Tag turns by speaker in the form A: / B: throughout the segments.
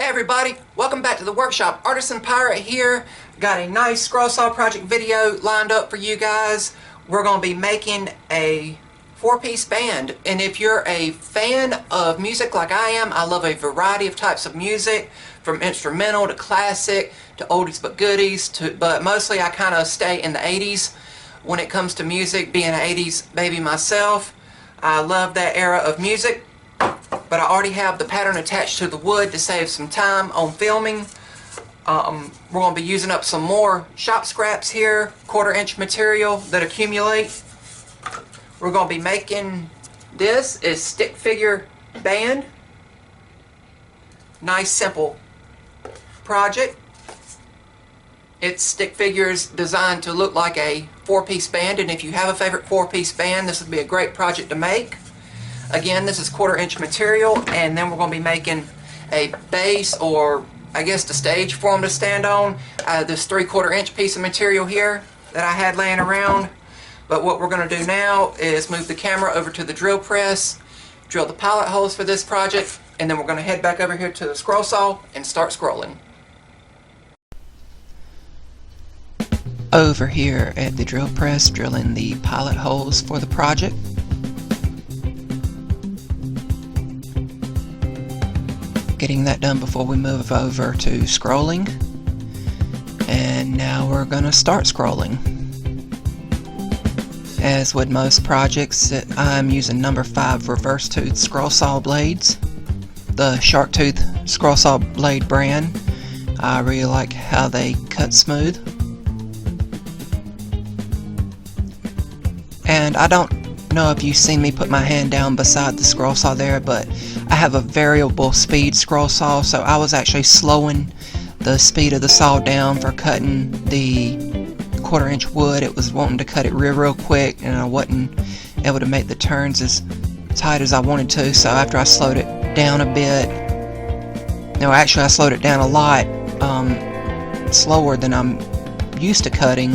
A: Hey everybody, welcome back to the workshop. Artisan Pirate here. Got a nice scroll saw project video lined up for you guys. We're going to be making a 4-piece band, and if you're a fan of music like I am, I love a variety of types of music, from instrumental to classic to oldies but goodies, but mostly I kind of stay in the 80s when it comes to music, being an 80s baby myself. I love that era of music. But I already have the pattern attached to the wood to save some time on filming. We're going to be using up some more shop scraps here, 1/4-inch material that accumulate. We're going to be making this is stick figure band. Nice simple project. It's stick figures designed to look like a 4-piece band, and if you have a favorite 4-piece band, this would be a great project to make. Again, this is 1/4-inch material, and then we're going to be making a base, or I guess the stage for them to stand on. This 3/4-inch piece of material here that I had laying around. But what we're going to do now is move the camera over to the drill press, drill the pilot holes for this project, and then we're going to head back over here to the scroll saw and start scrolling. Over here at the drill press, drilling the pilot holes for the project. Getting that done before we move over to scrolling, and now we're gonna start scrolling. As with most projects, I'm using number 5 reverse tooth scroll saw blades, the shark tooth scroll saw blade brand. I really like how they cut smooth, and I don't know if you've seen me put my hand down beside the scroll saw there, but I have a variable speed scroll saw, so I was actually slowing the speed of the saw down for cutting the 1/4-inch wood. It was wanting to cut it real quick, and I wasn't able to make the turns as tight as I wanted to, so after I slowed it down a bit, no, actually I slowed it down a lot, slower than I'm used to cutting,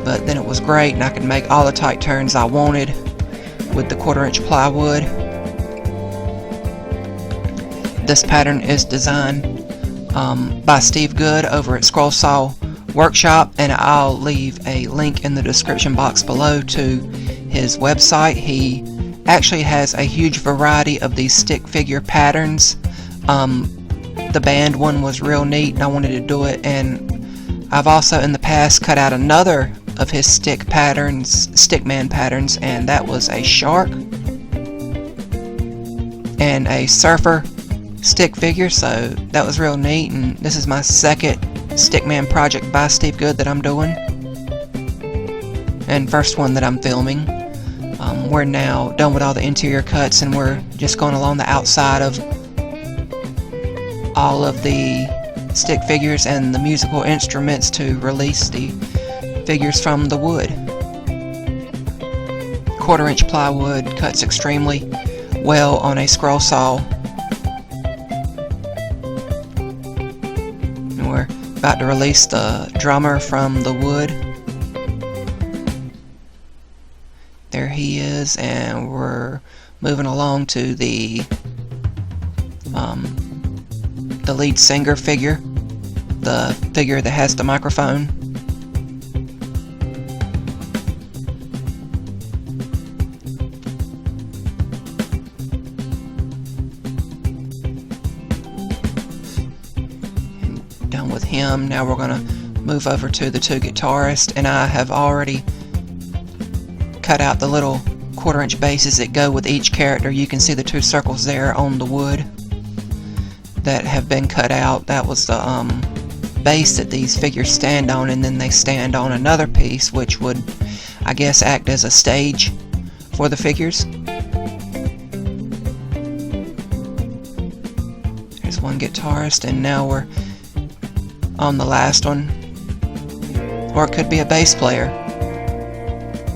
A: but then it was great, and I could make all the tight turns I wanted with the 1/4-inch plywood. This pattern is designed by Steve Good over at Scroll Saw Workshop, and I'll leave a link in the description box below to his website. He actually has a huge variety of these stick figure patterns. The band one was real neat, and I wanted to do it, and I've also in the past cut out another of his stickman patterns, and that was a shark and a surfer stick figure, so that was real neat. And this is my second stickman project by Steve Good that I'm doing, and first one that I'm filming. We're now done with all the interior cuts, and we're just going along the outside of all of the stick figures and the musical instruments to release the figures from the wood. 1/4-inch plywood cuts extremely well on a scroll saw. And we're about to release the drummer from the wood. There he is, and we're moving along to the lead singer figure, the figure that has the microphone. Done with him. Now we're going to move over to the 2 guitarists, and I have already cut out the little 1/4-inch bases that go with each character. You can see the 2 circles there on the wood that have been cut out. That was the base that these figures stand on, and then they stand on another piece which would, I guess, act as a stage for the figures. There's one guitarist, and now we're on the last one, or it could be a bass player,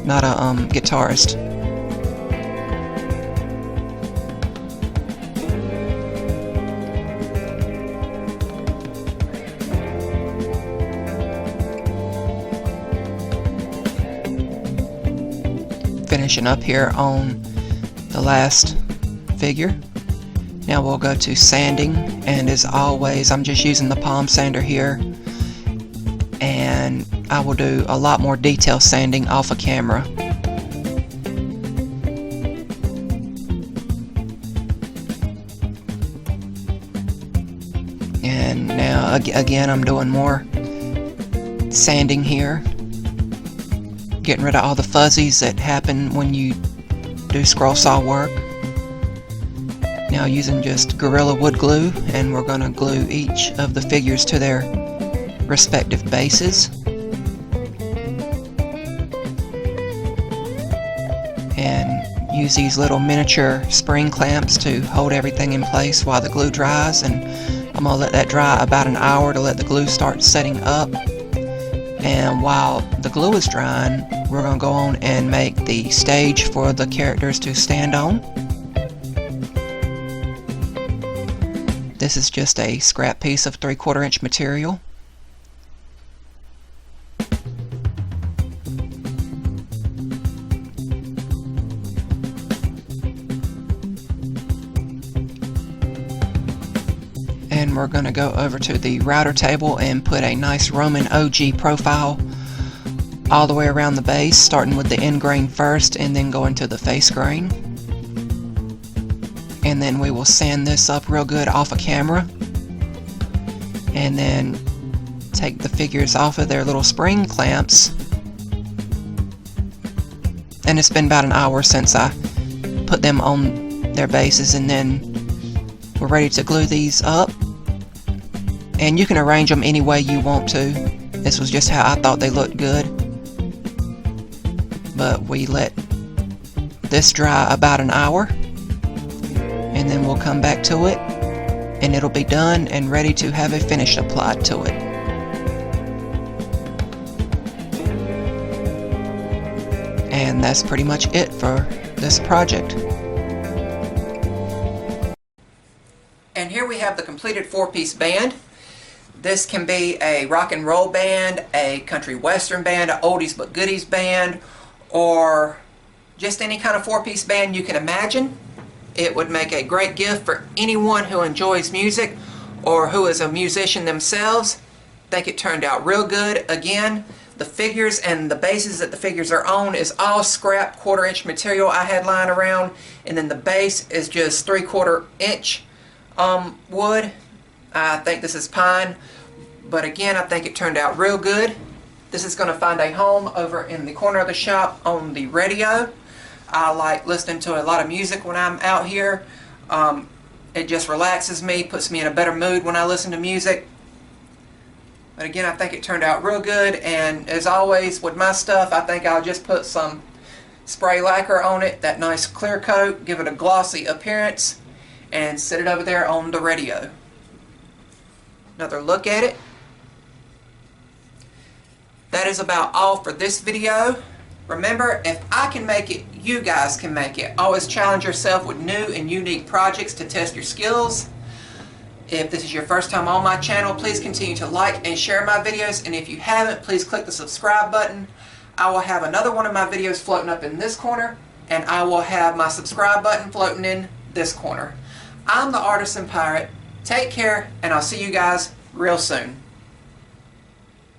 A: not a guitarist. Finishing up here on the last figure. Now we'll go to sanding, and as always I'm just using the palm sander here, and I will do a lot more detail sanding off of camera. And now again I'm doing more sanding here, getting rid of all the fuzzies that happen when you do scroll saw work. Now using just Gorilla Wood glue, and we're going to glue each of the figures to their respective bases. And use these little miniature spring clamps to hold everything in place while the glue dries, and I'm going to let that dry about an hour to let the glue start setting up. And while the glue is drying, we're going to go on and make the stage for the characters to stand on. This is just a scrap piece of 3/4 inch material. And we're going to go over to the router table and put a nice Roman OG profile all the way around the base, starting with the end grain first and then going to the face grain. And then we will sand this up real good off of camera, and then take the figures off of their little spring clamps. And it's been about an hour since I put them on their bases, and then we're ready to glue these up. And you can arrange them any way you want to. This was just how I thought they looked good. But we let this dry about an hour, and then we'll come back to it, and it'll be done and ready to have a finish applied to it. And that's pretty much it for this project. And here we have the completed 4-piece band. This can be a rock and roll band, a country western band, an oldies but goodies band, or just any kind of 4-piece band you can imagine. It would make a great gift for anyone who enjoys music or who is a musician themselves. I think it turned out real good. Again, the figures and the bases that the figures are on is all scrap 1/4 inch material I had lying around, and then the base is just 3/4 inch wood. I think this is pine, but again I think it turned out real good. This is going to find a home over in the corner of the shop on the radio. I like listening to a lot of music when I'm out here. It just relaxes me, puts me in a better mood when I listen to music. But again, I think it turned out real good, and as always with my stuff, I think I'll just put some spray lacquer on it, that nice clear coat, give it a glossy appearance, and set it over there on the radio. Another look at it. That is about all for this video. Remember, if I can make it, you guys can make it. Always challenge yourself with new and unique projects to test your skills. If this is your first time on my channel, please continue to like and share my videos. And if you haven't, please click the subscribe button. I will have another one of my videos floating up in this corner, and I will have my subscribe button floating in this corner. I'm the Artisan Pirate. Take care, and I'll see you guys real soon.